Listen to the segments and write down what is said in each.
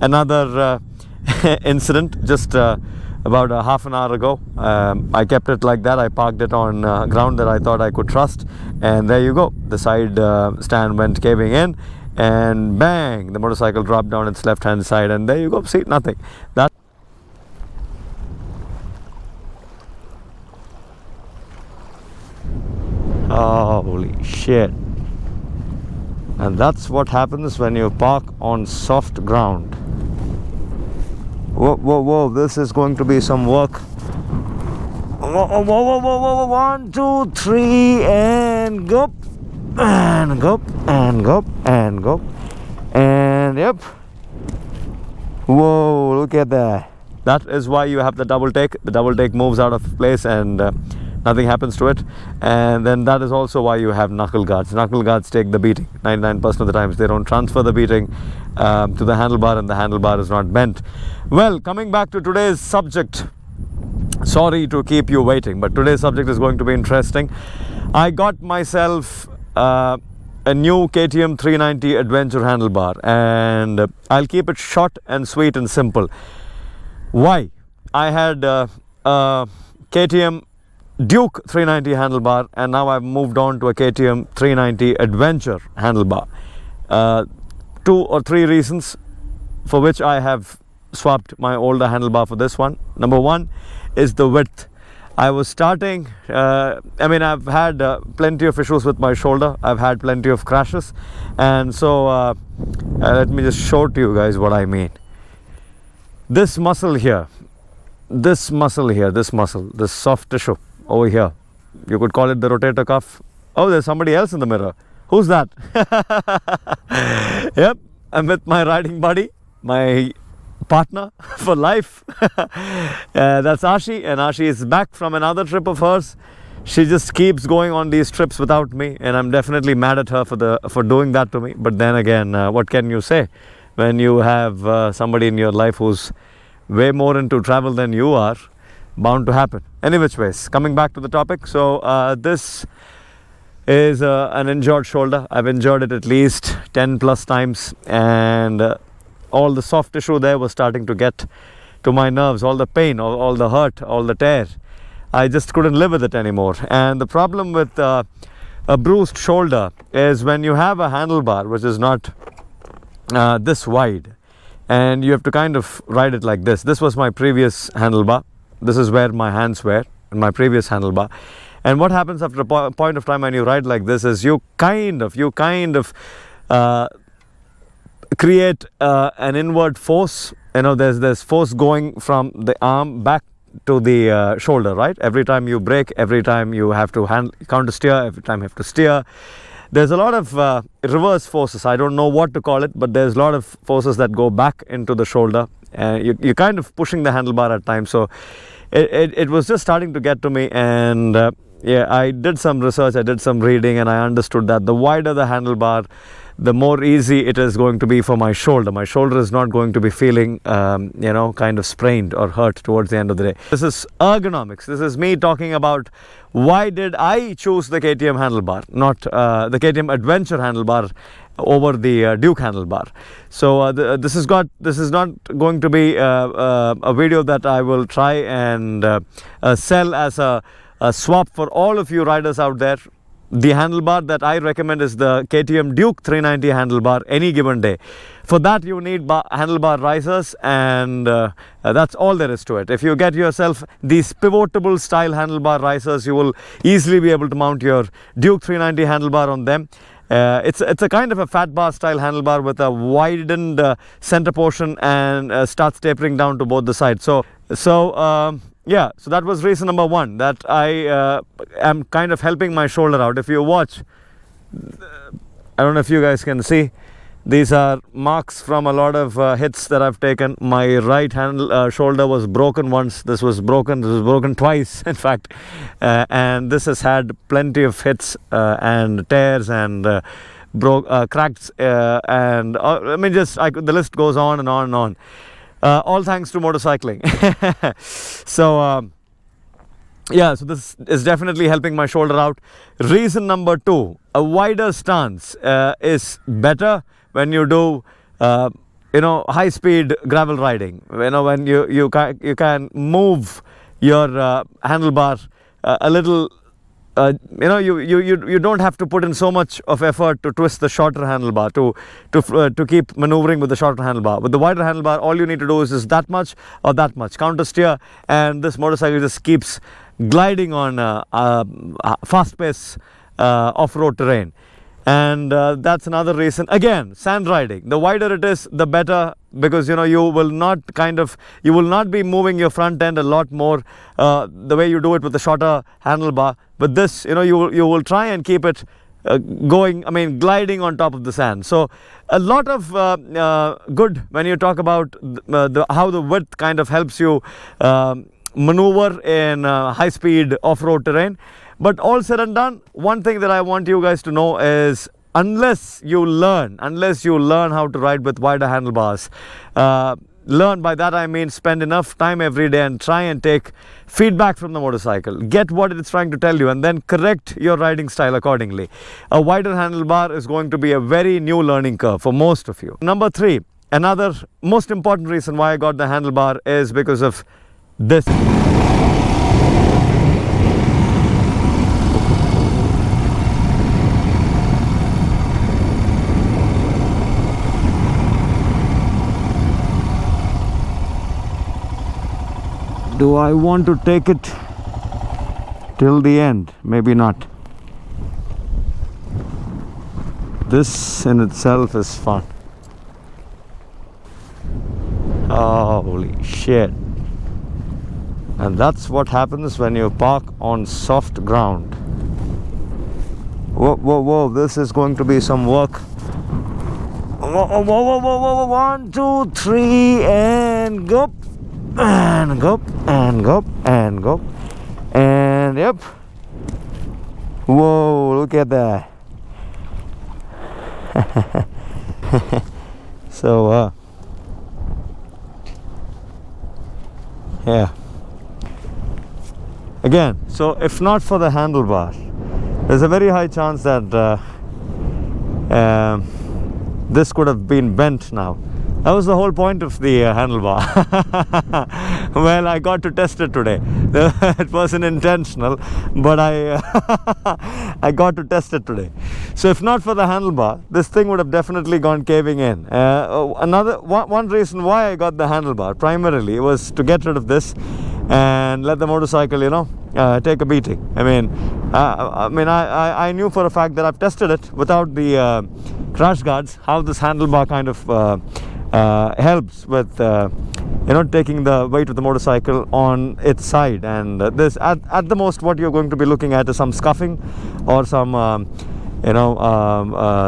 another incident just about a half an hour ago. I kept it like that. I parked it on ground that I thought I could trust, and there you go. The side stand went caving in, and bang, the motorcycle dropped down its left hand side, and there you go. See, nothing. That holy shit. And that's what happens when you park on soft ground. Whoa, whoa, whoa, this is going to be some work. Whoa, whoa, whoa, whoa, whoa, 1, 2, 3, and go. And go, and go, and go. And yep. Whoa, look at that. That is why you have the double take. The double take moves out of place and nothing happens to it. And then that is also why you have knuckle guards. Knuckle guards take the beating. 99% of the times they don't transfer the beating to the handlebar, and the handlebar is not bent. Well, coming back to today's subject, sorry to keep you waiting, but today's subject is going to be interesting. I got myself a new KTM 390 Adventure handlebar, and I'll keep it short and sweet and simple. Why? I had a KTM Duke 390 handlebar, and now I've moved on to a KTM 390 Adventure handlebar. 2 or 3 reasons for which I have swapped my older handlebar for this one. Number 1 is the width. I was starting, I've had plenty of issues with my shoulder. I've had plenty of crashes, and so let me just show to you guys what I mean. This muscle here, this soft tissue over here, you could call it the rotator cuff. Oh, there's somebody else in the mirror. Who's that? Yep, I'm with my riding buddy, my partner for life. That's Ashi, and Ashi is back from another trip of hers. She just keeps going on these trips without me, and I'm definitely mad at her for doing that to me. But then again, what can you say when you have somebody in your life who's way more into travel than you are? Bound to happen. Any which ways, coming back to the topic, so this is an injured shoulder. I've injured it at least 10 plus times, and all the soft tissue there was starting to get to my nerves, all the pain, all the hurt, all the tear. I just couldn't live with it anymore. And the problem with a bruised shoulder is when you have a handlebar which is not this wide, and you have to kind of ride it like this. This was my previous handlebar. This is where my hands were in my previous handlebar. And what happens after a point of time when you ride like this is you kind of create an inward force. You know, there's force going from the arm back to the shoulder, right? Every time you brake, every time you have to counter steer, every time you have to steer. There's a lot of reverse forces. I don't know what to call it, but there's a lot of forces that go back into the shoulder. You're kind of pushing the handlebar at times. So it was just starting to get to me, and yeah, I did some research, I did some reading, and I understood that the wider the handlebar, the more easy it is going to be for my shoulder. My shoulder is not going to be feeling, kind of sprained or hurt towards the end of the day. This is ergonomics. This is me talking about why did I choose the KTM handlebar, not the KTM Adventure handlebar over the Duke handlebar. So this is not going to be a video that I will try and sell as a swap for all of you riders out there. The handlebar that I recommend is the KTM Duke 390 handlebar any given day. For that you need handlebar risers, and that's all there is to it. If you get yourself these pivotable style handlebar risers, you will easily be able to mount your Duke 390 handlebar on them. It's a kind of a fat bar style handlebar with a widened center portion, and starts tapering down to both the sides. Yeah, so that was reason number 1, that I am kind of helping my shoulder out. If you watch, I don't know if you guys can see, these are marks from a lot of hits that I've taken. My right shoulder was broken once. This was broken twice, in fact. And this has had plenty of hits and tears and cracks. The list goes on and on and on. All thanks to motorcycling. So this is definitely helping my shoulder out. Reason number 2, a wider stance is better when you do high speed gravel riding, when you can move your handlebar a little. You don't have to put in so much of effort to twist the shorter handlebar to keep maneuvering with the shorter handlebar. With the wider handlebar, all you need to do is just that much or that much, counter steer, and this motorcycle just keeps gliding on fast pace off-road terrain. And that's another reason. Again, sand riding, the wider it is, the better, because you will not be moving your front end a lot more the way you do it with the shorter handlebar. But this, you will try and keep it gliding on top of the sand. So a lot of good when you talk about how the width kind of helps you maneuver in high speed off-road terrain. But all said and done, one thing that I want you guys to know is, unless you learn how to ride with wider handlebars, learn, by that I mean spend enough time every day and try and take feedback from the motorcycle, get what it's trying to tell you, and then correct your riding style accordingly. A wider handlebar is going to be a very new learning curve for most of you. Number 3, another most important reason why I got the handlebar is because of this. Do I want to take it till the end? Maybe not. This in itself is fun. Holy shit. And that's what happens when you park on soft ground. Whoa, whoa, whoa, this is going to be some work. Whoa, whoa, whoa, whoa, whoa, 1, 2, 3, and go. And go, and go, and go, and yep. Whoa, look at that. So yeah, again, so if not for the handlebar, there's a very high chance that this could have been bent now. That was the whole point of the handlebar. Well, I got to test it today. It wasn't intentional, but I got to test it today. So if not for the handlebar, this thing would have definitely gone caving in. One reason why I got the handlebar primarily was to get rid of this and let the motorcycle, take a beating. I knew for a fact that I've tested it without the crash guards, how this handlebar kind of helps with taking the weight of the motorcycle on its side. And this at the most what you're going to be looking at is some scuffing or some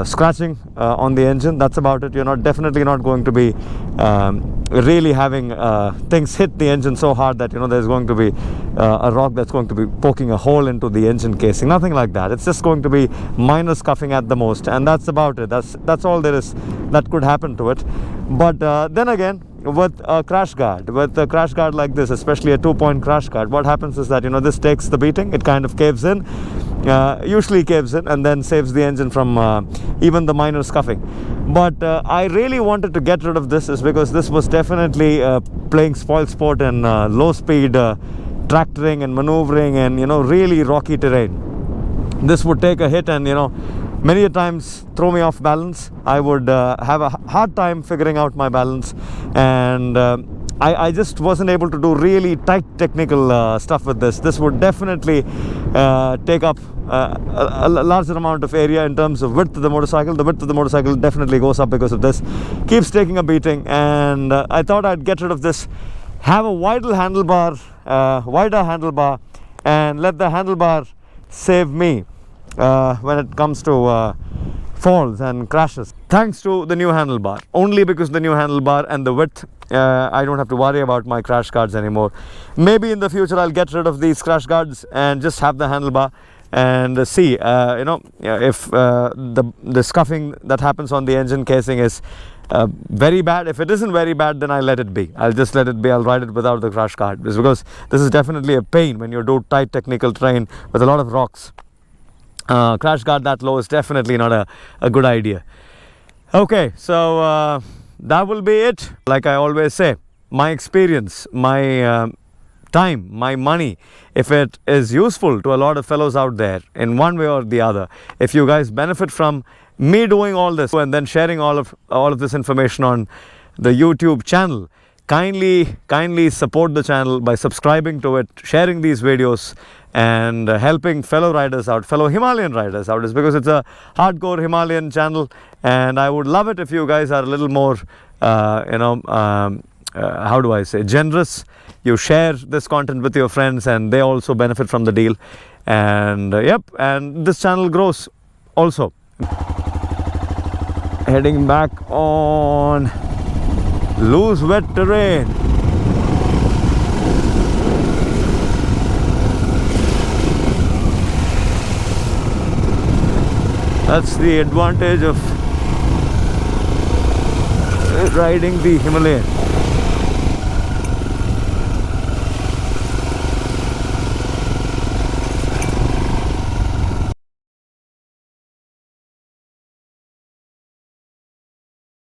scratching on the engine. That's about it. You're definitely not going to be really having things hit the engine so hard that there's going to be a rock that's going to be poking a hole into the engine casing. Nothing like that. It's just going to be minor scuffing at the most, and that's about it. That's all there is that could happen to it. But then again, with a crash guard like this, especially a 2-point crash guard, what happens is that this takes the beating. It kind of caves in, usually caves in, and then saves the engine from even the minor scuffing. But I really wanted to get rid of this is because this was definitely playing spoil sport in low speed tractoring and maneuvering and really rocky terrain. This would take a hit and many a times throw me off balance. I would have a hard time figuring out my balance, and I just wasn't able to do really tight technical stuff with this. This would definitely take up a larger amount of area in terms of width of the motorcycle. The width of the motorcycle definitely goes up because of this. Keeps taking a beating, and I thought I'd get rid of this, have a wider handlebar, and let the handlebar save me when it comes to falls and crashes. Thanks to the new handlebar, only because the new handlebar and the width, I don't have to worry about my crash guards anymore. Maybe in the future I'll get rid of these crash guards and just have the handlebar and see if the scuffing that happens on the engine casing is very bad. If it isn't very bad, then I'll let it be. I'll just let it be. I'll ride it without the crash guard, because this is definitely a pain when you do tight technical terrain with a lot of rocks. Crash guard that low is definitely not a good idea. Okay, so that will be it. Like I always say, my experience, my time, my money, if it is useful to a lot of fellows out there in one way or the other, if you guys benefit from me doing all this and then sharing all of this information on the YouTube channel, kindly support the channel by subscribing to it, sharing these videos, and helping fellow riders out, fellow Himalayan riders out, is because it's a hardcore Himalayan channel, and I would love it if you guys are a little more how do I say, generous. You share this content with your friends and they also benefit from the deal, and yep, and this channel grows also. Heading back on loose wet terrain. That's the advantage of riding the Himalayan.